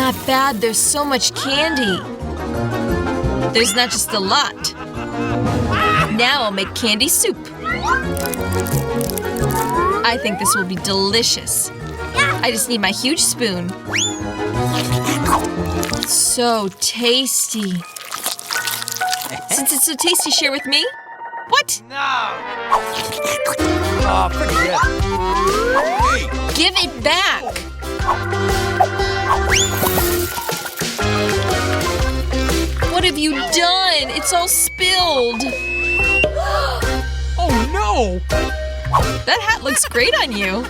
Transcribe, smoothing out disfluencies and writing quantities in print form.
not bad, there's so much candy. There's not just a lot. Now I'll make candy soup. I think this will be delicious. I just need my huge spoon. So tasty. Since it's so tasty, share with me? What? No! Oh, pretty good. Hey. Give it back! What have you done? It's all spilled. Oh no! That hat looks great on you.